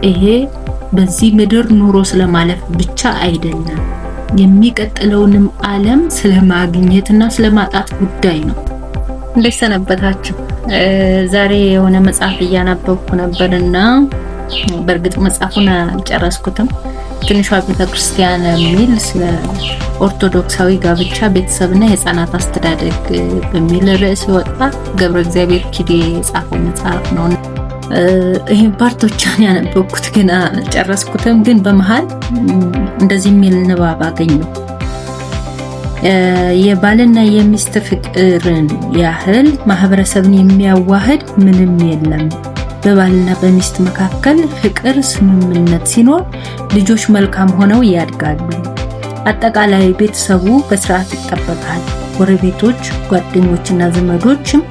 ይሄ በዚህ ምድር ኑሮ ስለማለፍ ብቻ አይደለም፣ የሚቀጥለውንም ዓለም ስለማግኘትና ስለማጣት ጉዳይ ነው። እንዴት ሰነበታችሁ? ዛሬ የሆነ መጽሐፍ እያነበብኩ ነበርና በእርግጥ መጽሐፉን አልጨረስኩትም። ትንሿ ቤተክርስቲያን የሚል ስለ ኦርቶዶክሳዊ ጋብቻ ቤተሰብና የህፃናት አስተዳደግ በሚል ርዕስ የወጣ ገብረ እግዚአብሔር ኪዴ የጻፈው መጽሐፍ ነው። ይሄ ፓርቶችን ያነበብኩት ግን አልጨረስኩትም። ግን በመሃል እንደዚህ የሚል ንባብ አገኘሁ። የባልና የሚስት ፍቅርን ያህል ማህበረሰብን የሚያዋህድ ምንም የለም። በባልና በሚስት መካከል ፍቅር፣ ስምምነት ሲኖር ልጆች መልካም ሆነው ያድጋሉ። አጠቃላይ ቤተሰቡ በስርዓት ይጠበቃል። ጎረቤቶች፣ ጓደኞችና ዘመዶችም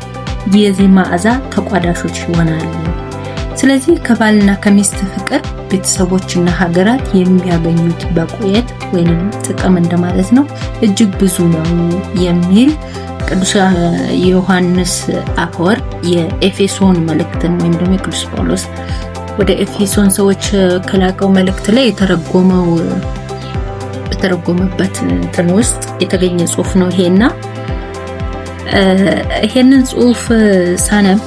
የዚህ መዓዛ ተቋዳሾች ይሆናሉ። ስለዚህ ከባልና ከሚስት ፍቅር ቤተሰቦችና ሀገራት የሚያገኙት በቁየት ወይንም ጥቅም እንደማለት ነው እጅግ ብዙ ነው የሚል ቅዱስ ዮሐንስ አፈወርቅ የኤፌሶን መልእክትን ወይም ደግሞ የቅዱስ ጳውሎስ ወደ ኤፌሶን ሰዎች ከላከው መልእክት ላይ የተረጎመበት እንትን ውስጥ የተገኘ ጽሑፍ ነው ይሄና ይሄንን ጽሑፍ ሳነብ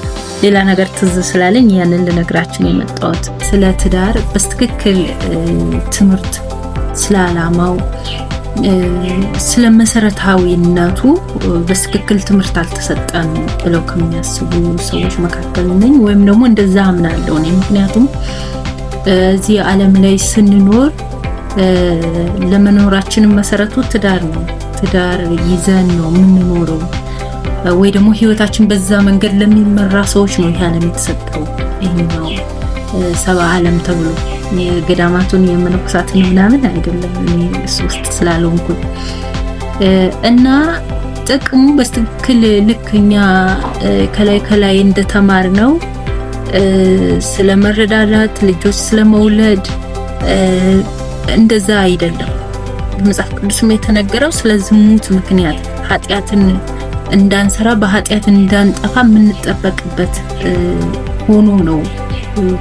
ሌላ ነገር ትዝ ስላለኝ ያንን ልነግራችን የመጣሁት ስለ ትዳር በትክክል ትምህርት፣ ስለ ዓላማው፣ ስለ መሰረታዊነቱ በትክክል ትምህርት አልተሰጠም ብለው ከሚያስቡ ሰዎች መካከል ነኝ፣ ወይም ደግሞ እንደዛ አምናለሁ እኔ። ምክንያቱም እዚህ ዓለም ላይ ስንኖር ለመኖራችን መሰረቱ ትዳር ነው። ትዳር ይዘን ነው የምንኖረው፣ ወይ ደግሞ ህይወታችን በዛ መንገድ ለሚመራ ሰዎች ነው ይሄ ዓለም የተሰጠው። ይሄኛው ሰባ ዓለም ተብሎ የገዳማቱን የመነኮሳትን ምናምን አይደለም እኔ እሱ ውስጥ ስላልሆንኩ እና ጥቅሙ በትክክል ልክኛ ከላይ እንደተማርነው ስለ መረዳዳት፣ ልጆች ስለመውለድ እንደዛ አይደለም። መጽሐፍ ቅዱስም የተነገረው ስለ ዝሙት ምክንያት ኃጢአትን እንዳንሰራ በኃጢአት እንዳንጠፋ የምንጠበቅበት ሆኖ ነው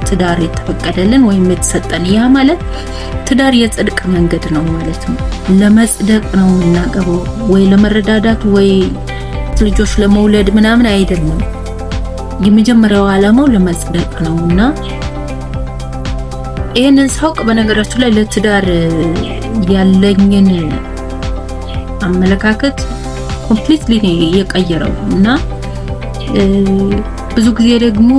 ትዳር የተፈቀደልን ወይም የተሰጠን። ያ ማለት ትዳር የጽድቅ መንገድ ነው ማለት ነው። ለመጽደቅ ነው የምናገባው፣ ወይ ለመረዳዳት ወይ ልጆች ለመውለድ ምናምን አይደለም። የመጀመሪያው ዓላማው ለመጽደቅ ነውና ይሄንን ሳውቅ በነገራችሁ ላይ ለትዳር ያለኝን አመለካከት ኮምፕሊትሊ የቀየረው እና ብዙ ጊዜ ደግሞ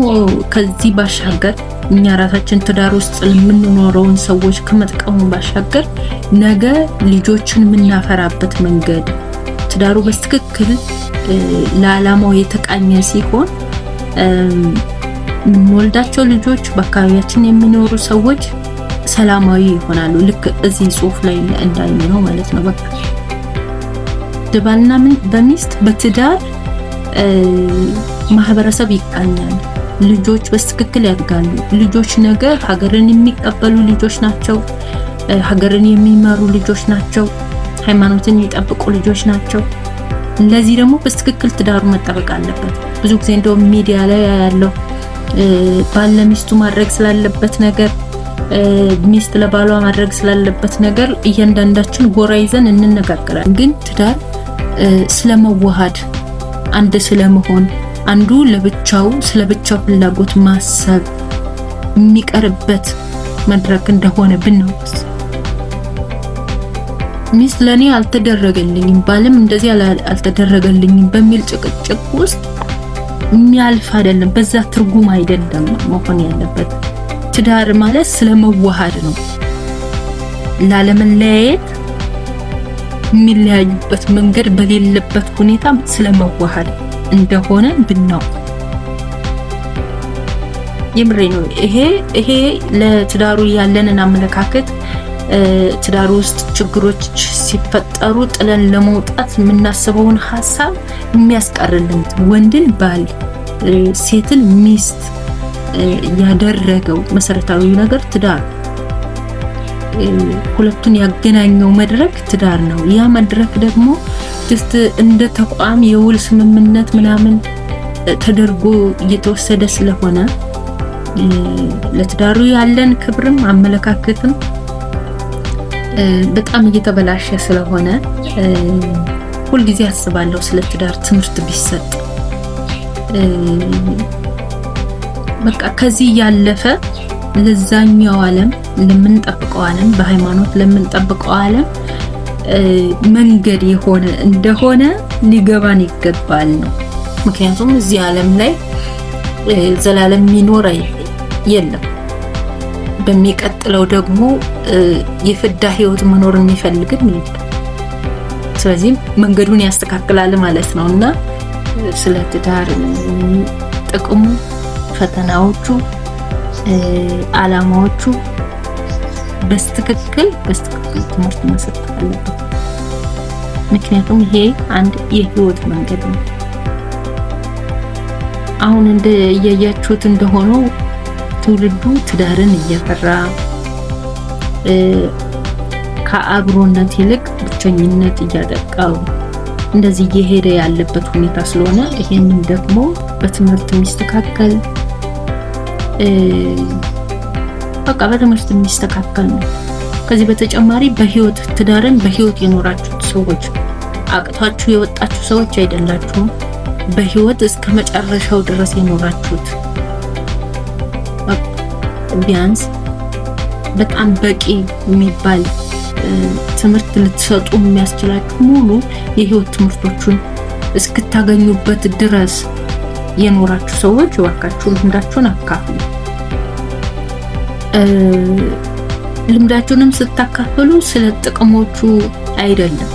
ከዚህ ባሻገር እኛ ራሳችን ትዳር ውስጥ የምንኖረውን ሰዎች ከመጥቀሙ ባሻገር ነገ ልጆችን የምናፈራበት መንገድ ትዳሩ በትክክል ለዓላማው የተቃኘ ሲሆን የምንወልዳቸው ልጆች በአካባቢያችን የሚኖሩ ሰዎች ሰላማዊ ይሆናሉ። ልክ እዚህ ጽሑፍ ላይ እንዳየነው ማለት ነው። በቃ ባልና በሚስት በትዳር ማህበረሰብ ይቃኛል። ልጆች በትክክል ያድጋሉ። ልጆች ነገ ሀገርን የሚቀበሉ ልጆች ናቸው። ሀገርን የሚመሩ ልጆች ናቸው። ሃይማኖትን የሚጠብቁ ልጆች ናቸው። ለዚህ ደግሞ በትክክል ትዳሩ መጠበቅ አለበት። ብዙ ጊዜ እንደውም ሚዲያ ላይ ያለው ባል ለሚስቱ ማድረግ ስላለበት ነገር፣ ሚስት ለባሏ ማድረግ ስላለበት ነገር እያንዳንዳችን ጎራ ይዘን እንነጋገራለን። ግን ትዳር ስለመዋሃድ፣ አንድ ስለመሆን፣ አንዱ ለብቻው ስለብቻው ፍላጎት ማሰብ የሚቀርበት መድረክ እንደሆነ ብናውስ፣ ሚስት ለኔ አልተደረገልኝም ባልም እንደዚህ አልተደረገልኝም በሚል ጭቅጭቅ ውስጥ የሚያልፍ አይደለም። በዛ ትርጉም አይደለም መሆን ያለበት። ትዳር ማለት ስለመዋሃድ ነው። ላለመለያየት የሚለያዩበት መንገድ በሌለበት ሁኔታ ስለመዋሃድ እንደሆነ ብናው የምሬ ነው። ይሄ ለትዳሩ ያለንን አመለካከት ትዳሩ ውስጥ ችግሮች ሲፈጠሩ ጥለን ለመውጣት የምናስበውን ሐሳብ የሚያስቀርልን ወንድን ባል ሴትን ሚስት ያደረገው መሰረታዊ ነገር ትዳር፣ ሁለቱን ያገናኘው መድረክ ትዳር ነው። ያ መድረክ ደግሞ እንደ ተቋም የውል ስምምነት ምናምን ተደርጎ እየተወሰደ ስለሆነ ለትዳሩ ያለን ክብርም አመለካከትም በጣም እየተበላሸ ስለሆነ ሁልጊዜ አስባለሁ ስለ ትዳር ትምህርት ቢሰጥ በቃ ከዚህ ያለፈ ለዛኛው ዓለም ለምንጠብቀው ዓለም በሃይማኖት ለምንጠብቀው ዓለም መንገድ የሆነ እንደሆነ ሊገባን ይገባል ነው። ምክንያቱም እዚህ ዓለም ላይ ዘላለም የሚኖር የለም። በሚቀጥለው ደግሞ የፍዳ ህይወት መኖር የሚፈልግም የለም። ስለዚህ መንገዱን ያስተካክላል ማለት ነውና ስለ ትዳር ጥቅሙ፣ ፈተናዎቹ፣ ዓላማዎቹ በስትክክል ትምህርት መስጠት አለበት። ምክንያቱም ይሄ አንድ የህይወት መንገድ ነው። አሁን እያያችሁት እንደሆነው ትውልዱ ትዳርን እየፈራ ከአብሮነት ይልቅ ብቸኝነት እያጠቃው እንደዚህ እየሄደ ያለበት ሁኔታ ስለሆነ ይሄንን ደግሞ በትምህርት የሚስተካከል በትምህርት የሚስተካከል ነው። ከዚህ በተጨማሪ በህይወት ትዳርን በህይወት የኖራችሁ ሰዎች አቅቷችሁ የወጣችሁ ሰዎች አይደላችሁም። በህይወት እስከ መጨረሻው ድረስ የኖራችሁት ቢያንስ በጣም በቂ የሚባል ትምህርት ልትሰጡ የሚያስችላችሁ ሙሉ የህይወት ትምህርቶችን እስክታገኙበት ድረስ የኖራችሁ ሰዎች እባካችሁ ልምዳችሁን አካፍሉ። ልምዳችሁንም ስታካፍሉ ስለ ጥቅሞቹ አይደለም፣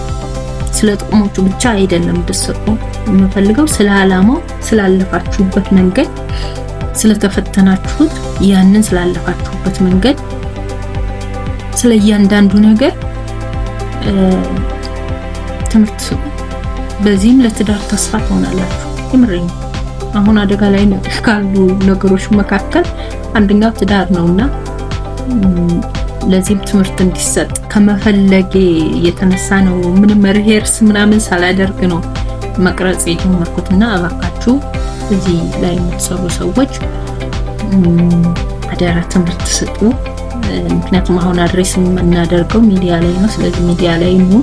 ስለ ጥቅሞቹ ብቻ አይደለም ድሰጡ የምፈልገው፣ ስለ ዓላማው፣ ስላለፋችሁበት መንገድ፣ ስለተፈተናችሁት ያንን ስላለፋችሁበት መንገድ፣ ስለ እያንዳንዱ ነገር ትምህርት ስጡ። በዚህም ለትዳር ተስፋ ትሆናላችሁ። የምሬን አሁን አደጋ ላይ ካሉ ነገሮች መካከል አንደኛው ትዳር ነውና ለዚህም ትምህርት እንዲሰጥ ከመፈለጌ የተነሳ ነው። ምንም ሪሄርስ ምናምን ሳላደርግ ነው መቅረጽ የጀመርኩትና እባካችሁ እዚህ ላይ የምትሰሩ ሰዎች አደራ ትምህርት ስጡ። ምክንያቱም አሁን አድሬስ የምናደርገው ሚዲያ ላይ ነው። ስለዚህ ሚዲያ ላይ ነው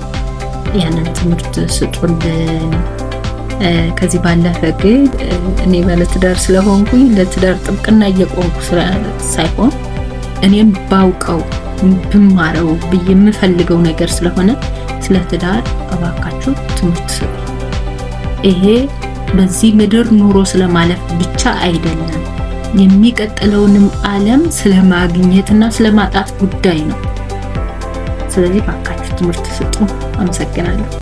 ያንን ትምህርት ስጡልን። ከዚህ ባለፈ ግን እኔ ባለትዳር ስለሆንኩኝ ለትዳር ጥብቅና እየቆምኩ ሳይሆን እኔም ባውቀው ብማረው ብዬ የምፈልገው ነገር ስለሆነ ስለ ትዳር እባካችሁ ትምህርት ስጡ። ይሄ በዚህ ምድር ኑሮ ስለማለፍ ብቻ አይደለም፣ የሚቀጥለውንም ዓለም ስለማግኘትና ስለማጣት ጉዳይ ነው። ስለዚህ እባካችሁ ትምህርት ስጡ። አመሰግናለሁ።